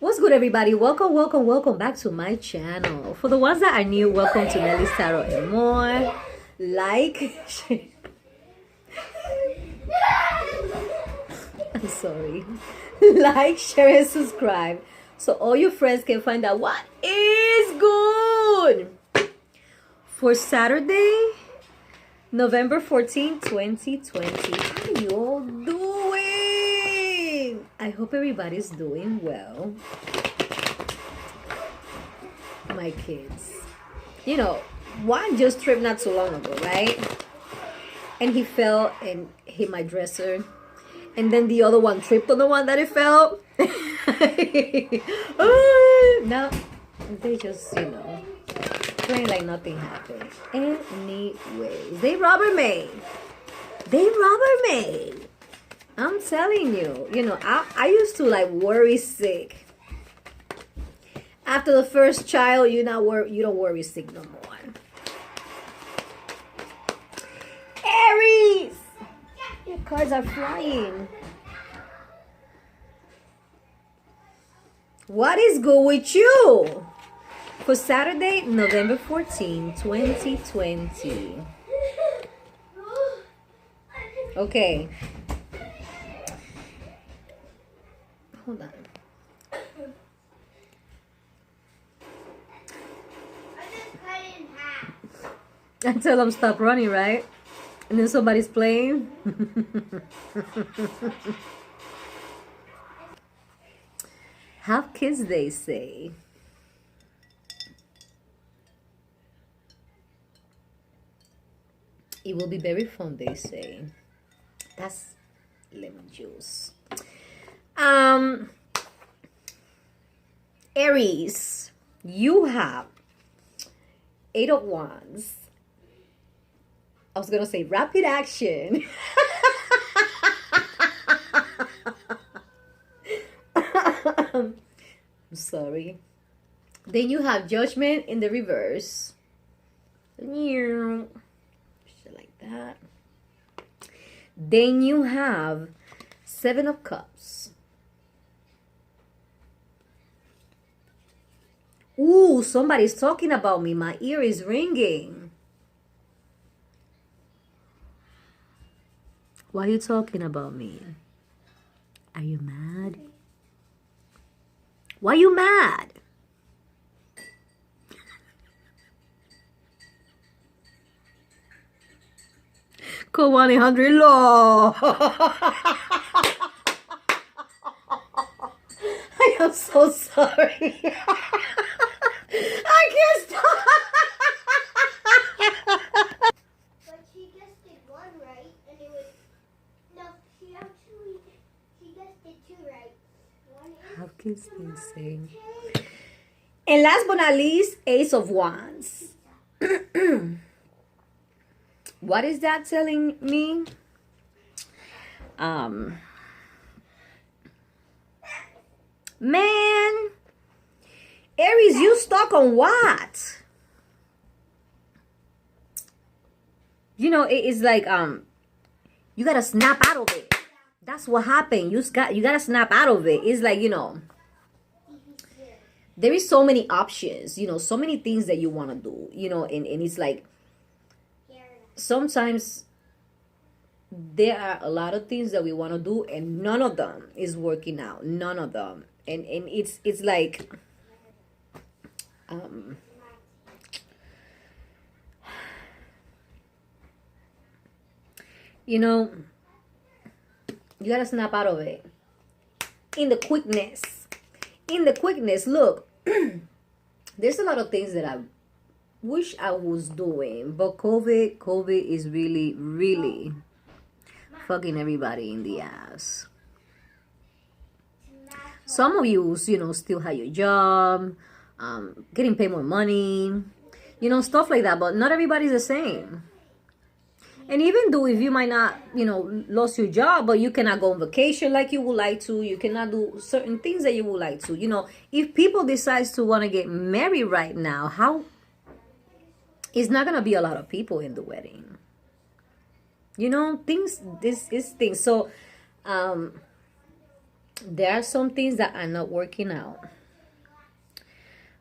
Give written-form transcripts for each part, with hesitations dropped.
What's good, everybody? Welcome back to my channel. For the ones that are new, welcome to Nelly's Tarot and More. I'm sorry. Like, share, and subscribe so all your friends can find out what is good for Saturday, November 14, 2020. How you all doing? I hope everybody's doing well. My kids. You know, one just tripped not so long ago, right? And he fell and hit my dresser. And then the other one tripped on the one that it fell. No, they just, playing like nothing happened. Anyways, they Robert May. I'm telling you, I used to like worry sick. After the first child, you don't worry sick no more. Aries, your cards are flying. What is good with you for Saturday, November 14, 2020? Okay. Hold on. I tell them stop running, right? And then somebody's playing. Have kids, they say. It will be very fun, they say. That's lemon juice. Aries, you have 8 of Wands. I was gonna say rapid action. I'm sorry. Then you have Judgment in the reverse. Shit like that. Then you have 7 of Cups. Ooh, somebody's talking about me. My ear is ringing. Why are you talking about me? Are you mad? Why are you mad? Call 1-800-LAW. I am so sorry. I can't stop. But she just did 1 right, and it was no. She just did 2 right. How kids been saying? And last but not least, Ace of Wands. What is that telling me? Man, Aries, you stuck on what? It's like you gotta snap out of it. That's what happened. You gotta snap out of it. It's like, there is so many options, so many things that you want to do, and it's like sometimes there are a lot of things that we want to do and none of them is working out. None of them. And it's like you gotta snap out of it. In the quickness, look, there's a lot of things that I wish I was doing, but COVID is really fucking everybody in the ass. Some of you, still have your job, getting paid more money, stuff like that, but not everybody's the same. And even though if you might not, lost your job, but you cannot go on vacation like you would like to, you cannot do certain things that you would like to, if people decide to want to get married right now, it's not going to be a lot of people in the wedding. This is things. So, There are some things that are not working out.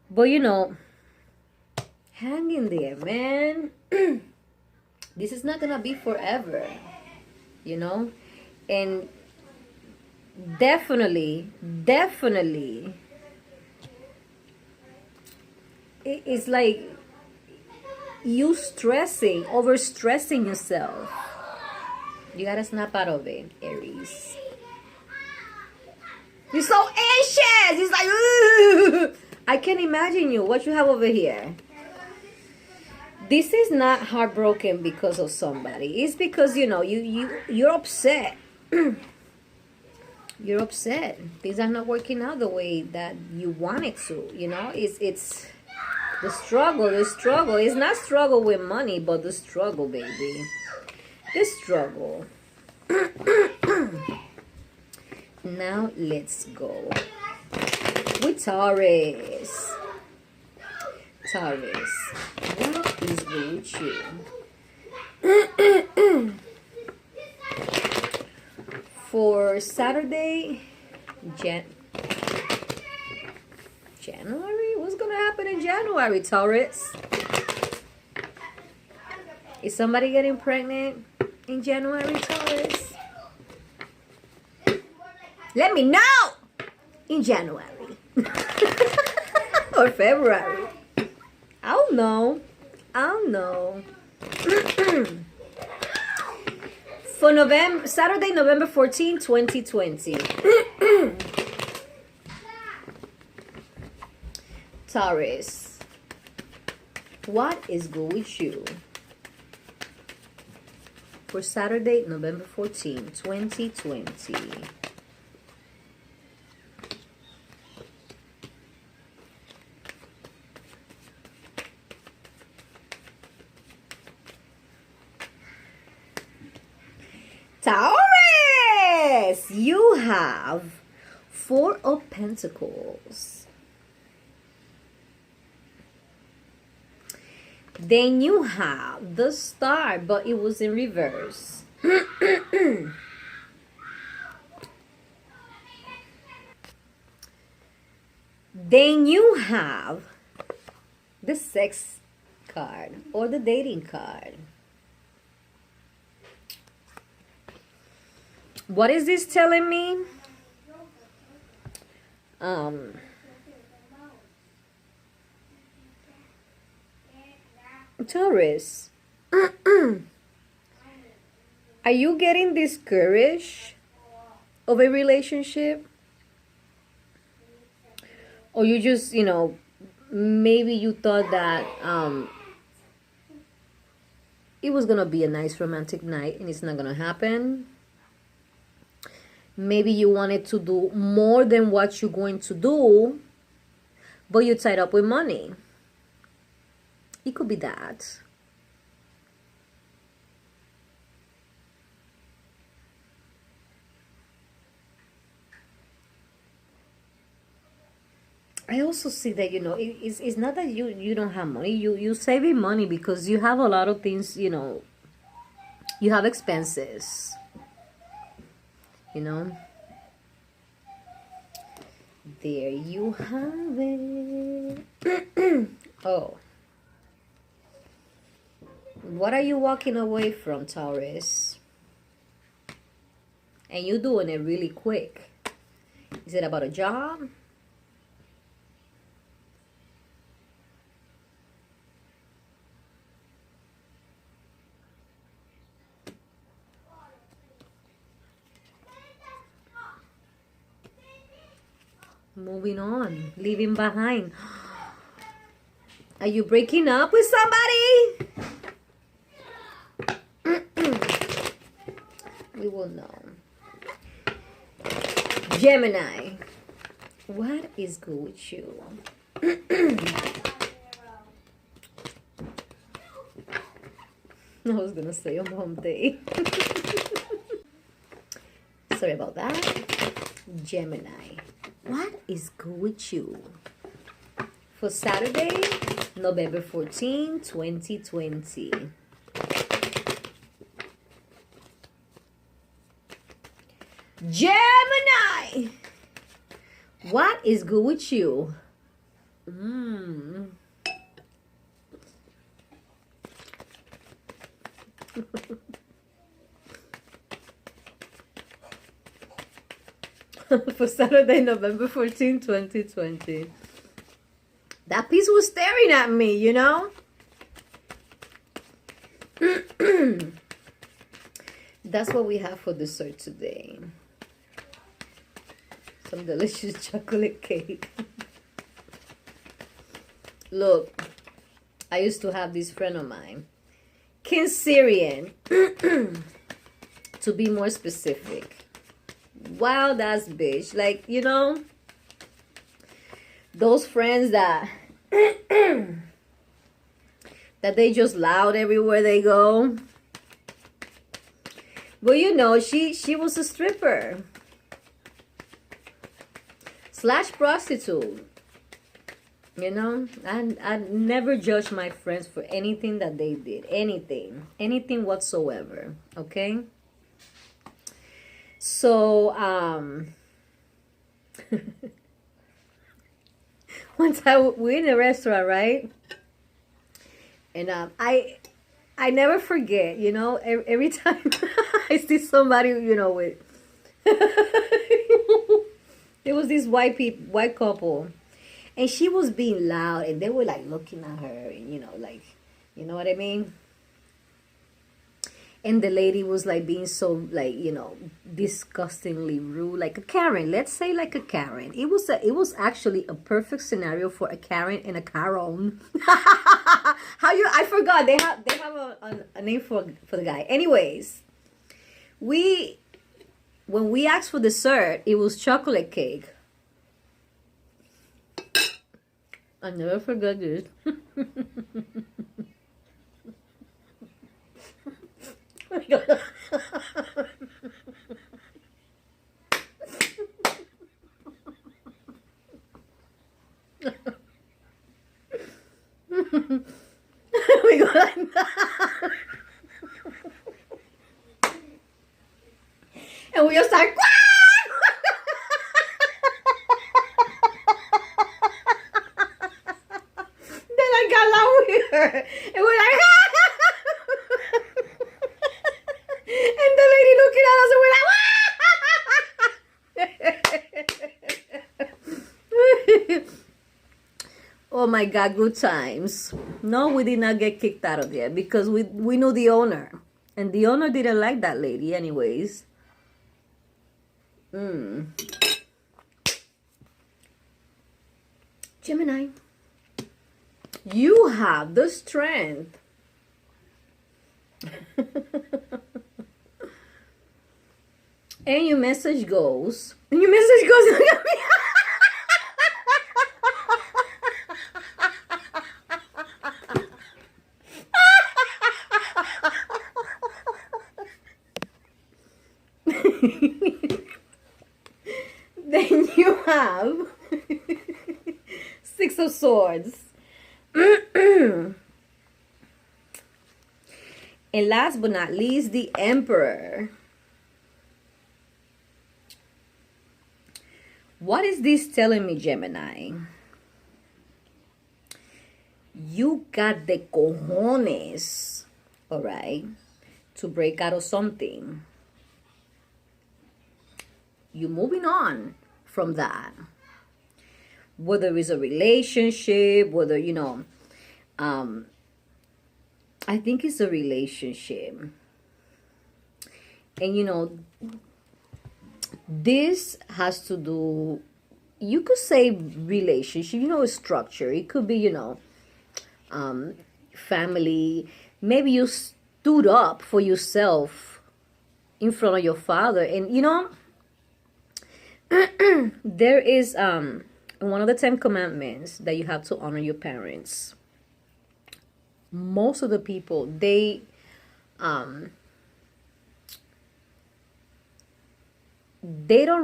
But you know, hang in there, man. This is not gonna be forever, you know? And definitely, it's like you overstressing yourself. You gotta snap out of it, Aries. You're so anxious. It's like, ugh. I can imagine you. What you have over here. This is not heartbroken because of somebody. It's because, you know, you're upset. You're upset. Things are not working out the way that you want it to. You know, it's the struggle. It's not struggle with money, but the struggle, baby. The struggle. Now let's go with Taurus. Taurus, what is with you? For Saturday, January? What's gonna happen in January, Taurus? Is somebody getting pregnant in January, Taurus? Let me know in January or February. I'll know. For Saturday, November 14, 2020. Taurus, what is good with you? For Saturday, November 14, 2020. Taurus, you have 4 of Pentacles. Then you have the Star, but it was in reverse. Then you have the Sex card or the dating card. What is this telling me? Taurus, are you getting discouraged of a relationship? Or you just, you know, maybe you thought that it was gonna be a nice romantic night and it's not gonna happen. Maybe you wanted to do more than what you're going to do, but you're tied up with money. It could be that. I also see that, you know, it's not that you don't have money. You're saving money because you have a lot of things, you know. You have expenses. You know, there you have it. Oh, what are you walking away from, Taurus? And you're doing it really quick. Is it about a job? Moving on, leaving behind. Are you breaking up with somebody? We will know. Gemini, what is good with you? I was gonna say on home day. Sorry about that. Gemini, what is good with you? For Saturday, November 14, 2020. Gemini! What is good with you? For Saturday, November 14, 2020. That piece was staring at me, you know? That's what we have for dessert today. Some delicious chocolate cake. Look, I used to have this friend of mine, Cancerian, to be more specific. Wild ass bitch. Like, you know, those friends that that they just loud everywhere they go. Well, you know, she was a stripper / prostitute. You know, I never judge my friends for anything that they did. Anything whatsoever. Okay? So, one time we're in a restaurant, right? And I never forget, you know, every time I see somebody, you know, with there was this white couple, and she was being loud, and they were like looking at her, and you know, like, you know what I mean? And the lady was like being so, like, you know, disgustingly rude, like a Karen. Let's say like a Karen. It was actually a perfect scenario for a Karen and a Karen. I forgot they have a name for the guy. Anyways, when we asked for dessert, it was chocolate cake. I never forgot this. Oh my God. We go like that. And we just start. Then I got loud with her, and we're like, and the lady looking at us, and we're like, oh my God, good times. No, we did not get kicked out of there because we knew the owner, and the owner didn't like that lady anyways. Gemini, you have the strength. And your message goes. And your message goes. Then you have 6 of Swords. And last but not least, the Emperor. What is this telling me, Gemini? You got the cojones, all right, to break out of something. You're moving on from that. Whether it's a relationship, whether, you know, I think it's a relationship. And, you know, this has to do, you could say relationship, you know, structure. It could be, you know, family. Maybe you stood up for yourself in front of your father. And, you know, there is one of the 10 commandments that you have to honor your parents. Most of the people, they don't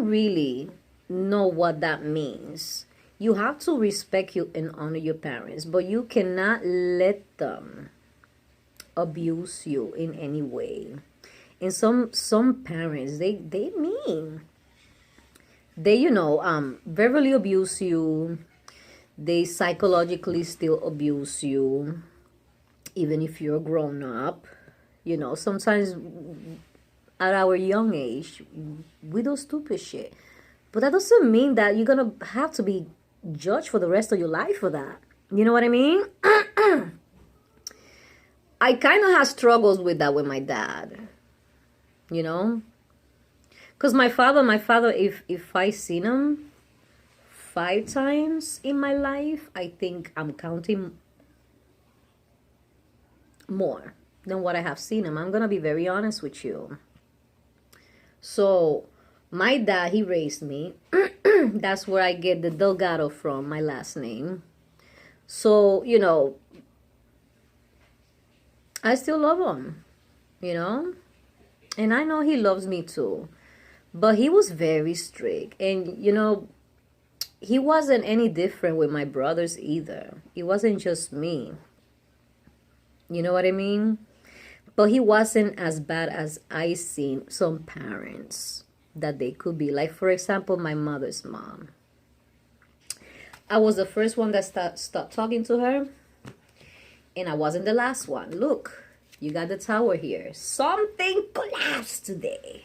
really know what that means. You have to respect you and honor your parents, but you cannot let them abuse you in any way. And some parents, they mean. they, verbally abuse you. They psychologically still abuse you, even if you're grown up. Sometimes at our young age, we do stupid shit. But that doesn't mean that you're gonna have to be judged for the rest of your life for that. You know what I mean? I kind of had struggles with that with my dad. Because my father, if I seen him 5 times in my life, I think I'm counting more than what I have seen him. I'm gonna be very honest with you. So my dad, he raised me. That's where I get the Delgado from, my last name. So, I still love him, and I know he loves me too. But he was very strict, and he wasn't any different with my brothers either. It wasn't just me. You know what I mean? But he wasn't as bad as I seen some parents that they could be. Like, for example, my mother's mom. I was the first one that stopped talking to her. And I wasn't the last one. Look, you got the tower here. Something collapsed today.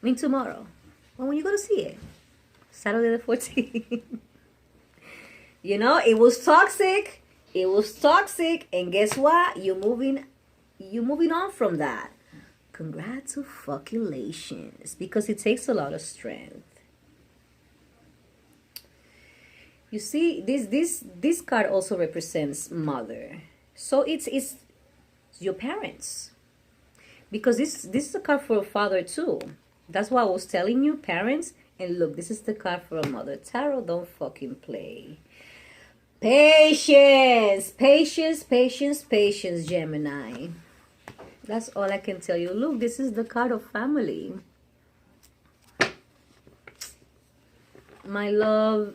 I mean, tomorrow. Well, when you going to see it? Saturday the 14th. It was toxic. It was toxic. And guess what? You're moving on from that. Congratulations. Because it takes a lot of strength. You see, this card also represents mother. So it's your parents. Because this is a card for a father too. That's why I was telling you, parents. And look, this is the card for a mother. Tarot don't fucking play. Patience. Patience, patience, patience, Gemini. That's all I can tell you. Look, this is the card of family. My love,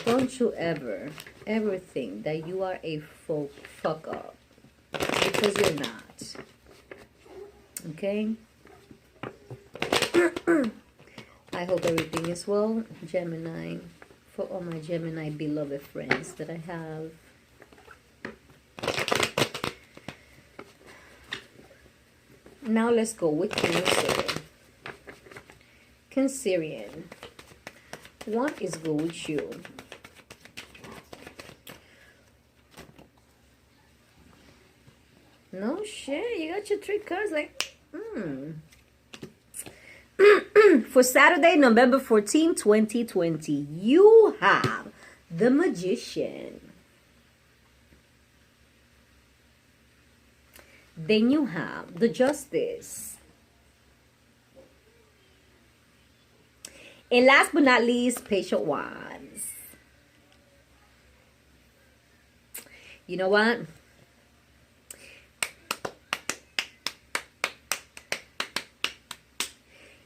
don't you ever think that you are a fuck up. Because you're not. Okay? I hope everything is well, Gemini. For all my Gemini beloved friends that I have. Now let's go with Cancer. Cancerian. What is good with you? No shit, you got your 3 cards like, For Saturday, November 14, 2020, you have the Magician. Then you have the Justice. And last but not least, Patient Wands. You know what?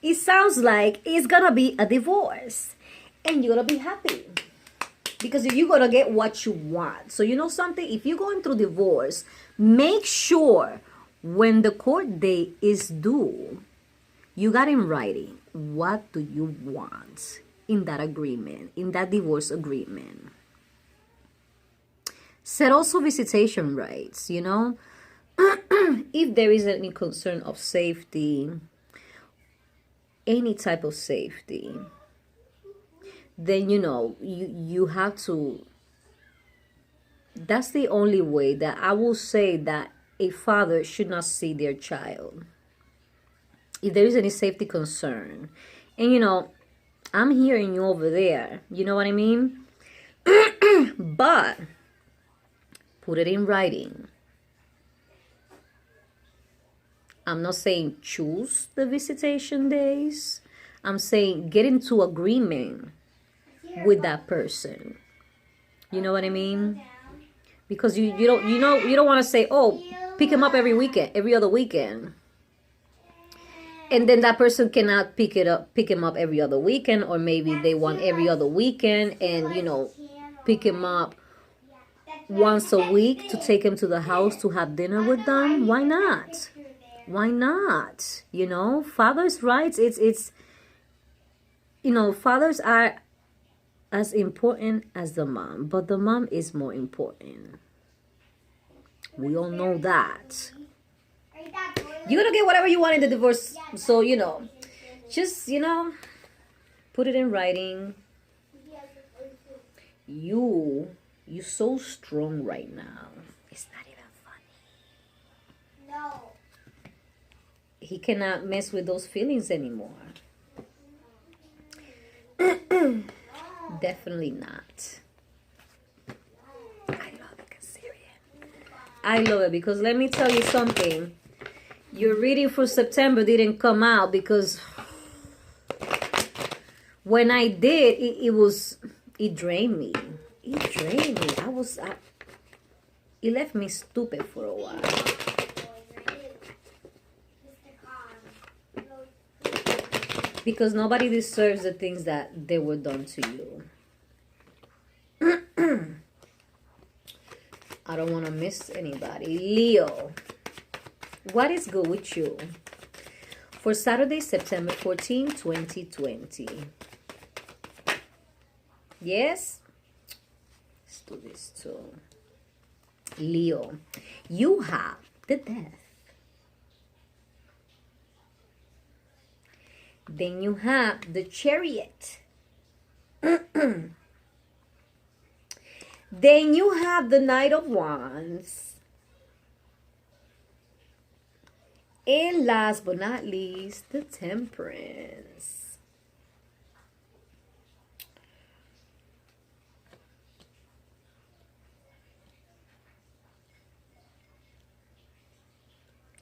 It sounds like it's gonna be a divorce. And you're gonna be happy. Because you're gonna get what you want. So you know something? If you're going through divorce, make sure when the court date is due, you got in writing, what do you want in that agreement, in that divorce agreement. Set also visitation rights, if there is any concern of safety, any type of safety, then you have to. That's the only way that I will say that a father should not see their child if there is any safety concern. And I'm hearing you over there, you know what I mean? But put it in writing. I'm not saying choose the visitation days. I'm saying get into agreement with that person. You know what I mean? Because you don't want to say, oh, pick him up every other weekend. And then that person cannot pick him up every other weekend, or maybe they want every other weekend and pick him up once a week to take him to the house to have dinner with them. Why not? Why not? Father's rights, it's fathers are as important as the mom, but the mom is more important. We all know that. You're gonna get whatever you want in the divorce, so just put it in writing. You're so strong right now. It's not even funny. No. He cannot mess with those feelings anymore. Definitely not. I love it, Cancerian. I love it because let me tell you something. Your reading for September didn't come out because when I did, it drained me. It drained me. It left me stupid for a while. Because nobody deserves the things that they were done to you. I don't want to miss anybody. Leo, what is good with you? For Saturday, September 14, 2020. Yes? Let's do this too. Leo, you have the Death. Then you have the Chariot. Then you have the Knight of Wands. And last but not least, the Temperance.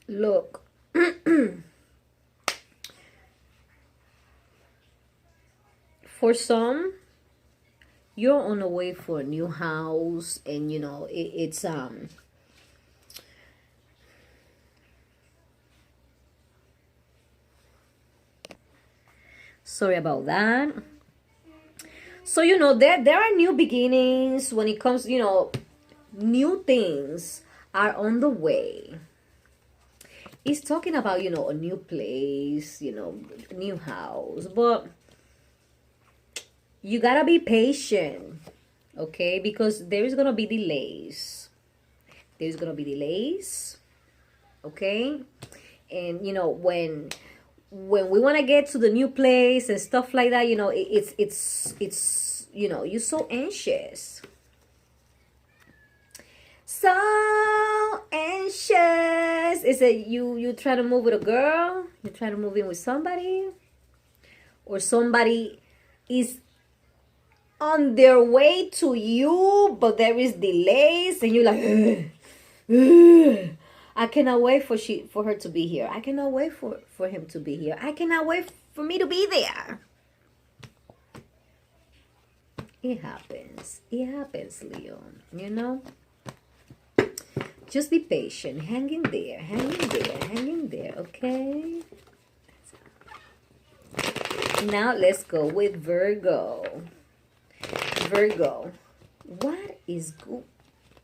Look. For some, you're on the way for a new house, and it's sorry about that. So there are new beginnings when it comes, new things are on the way. It's talking about a new place, a new house, but you gotta be patient, okay? Because there is gonna be delays. There's gonna be delays, okay? And when we want to get to the new place and stuff like that, it's you're so anxious. So anxious. Is it you try to move with a girl? You try to move in with somebody, or somebody is on their way to you, but there is delays, and you're like, I cannot wait for her to be here. I cannot wait for him to be here. I cannot wait for me to be there. It happens. It happens, Leo. Just be patient. Hang in there. Hang in there. Hang in there. Okay? Now let's go with Virgo. Virgo, what is good?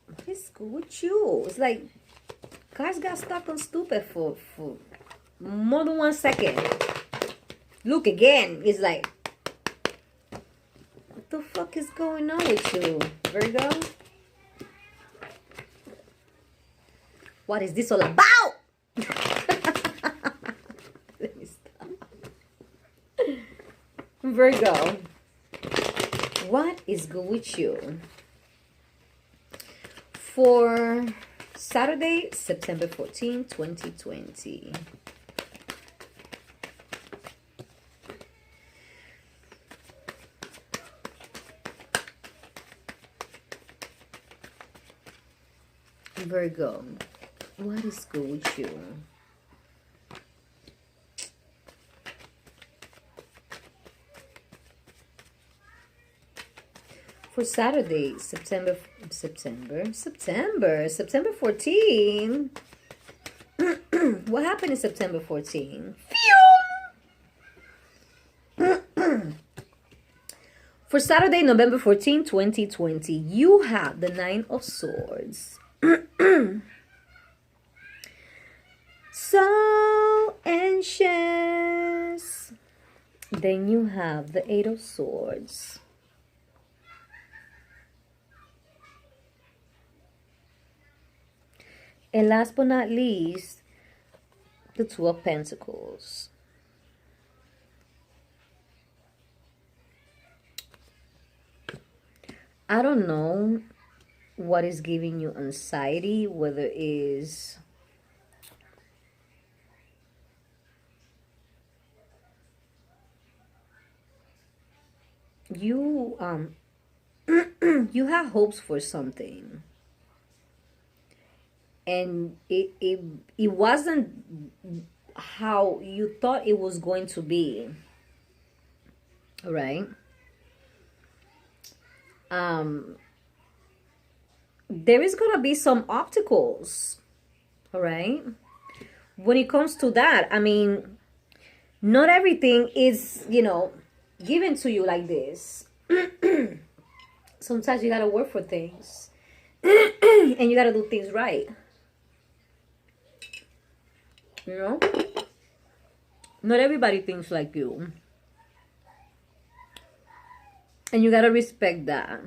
What is good with you? It's like guys got stuck on stupid for more than 1 second. Look again. It's like, what the fuck is going on with you, Virgo? What is this all about? Let me stop. Virgo, what is good with you? For Saturday, September 14, 2020. Virgo, what is good with you? For Saturday, September 14. What happened in September 14? For Saturday, November 14, 2020, you have the 9 of Swords. So anxious. Then you have the Eight of Swords. And last but not least, the Two of Pentacles. I don't know what is giving you anxiety, whether it is you you have hopes for something, and it wasn't how you thought it was going to be, right? There is gonna be some obstacles, all right, when it comes to that. I mean, not everything is, you know, given to you like this. Sometimes you gotta work for things and you gotta do things right, you know. Not everybody thinks like you, and you gotta respect that.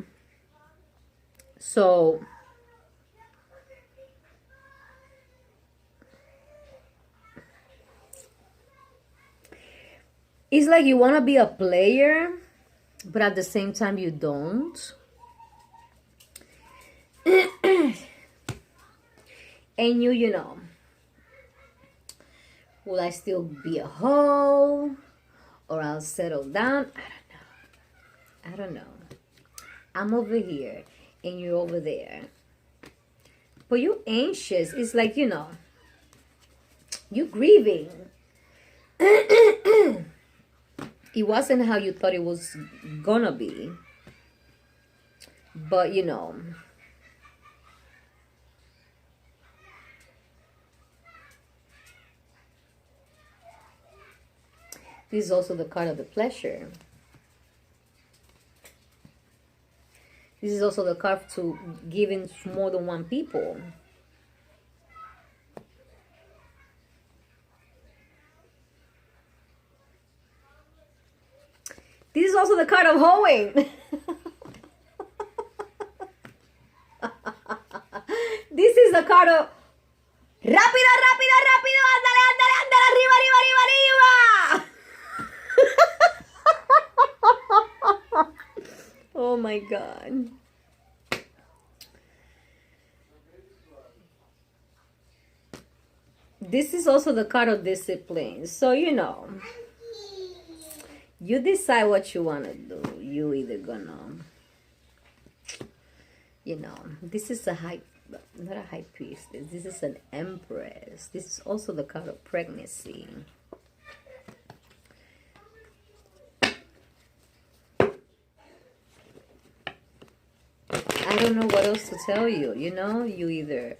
So it's like you want to be a player, but at the same time you don't. And you know, will I still be a hoe, or I'll settle down? I don't know. I'm over here and you're over there, but you're anxious. It's like, you know, you're grieving. It wasn't how you thought it was gonna be, but you know, this is also the card of the pleasure. This is also the card to giving more than one people. This is also the card of hoeing. This is the card of rápido, rápido, rápido, ándale, ándale, ándale, arriba, arriba, arriba, arriba. Oh my God. This is also the card of discipline. So, you know, you decide what you want to do. You either gonna, you know, this is a high, not a high priestess. This is an empress. This is also the card of pregnancy. I don't know what else to tell you. You know, you either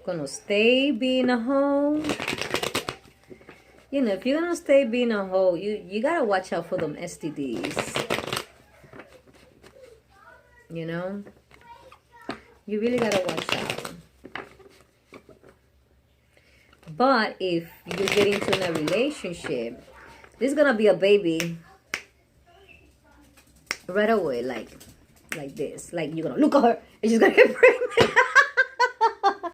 gonna stay being a hoe. You know, if you're gonna stay being a hoe, you gotta watch out for them STDs. You know, you really gotta watch out. But if you get into a relationship, there's gonna be a baby right away, like this. Like, you're gonna look at her and she's gonna get pregnant.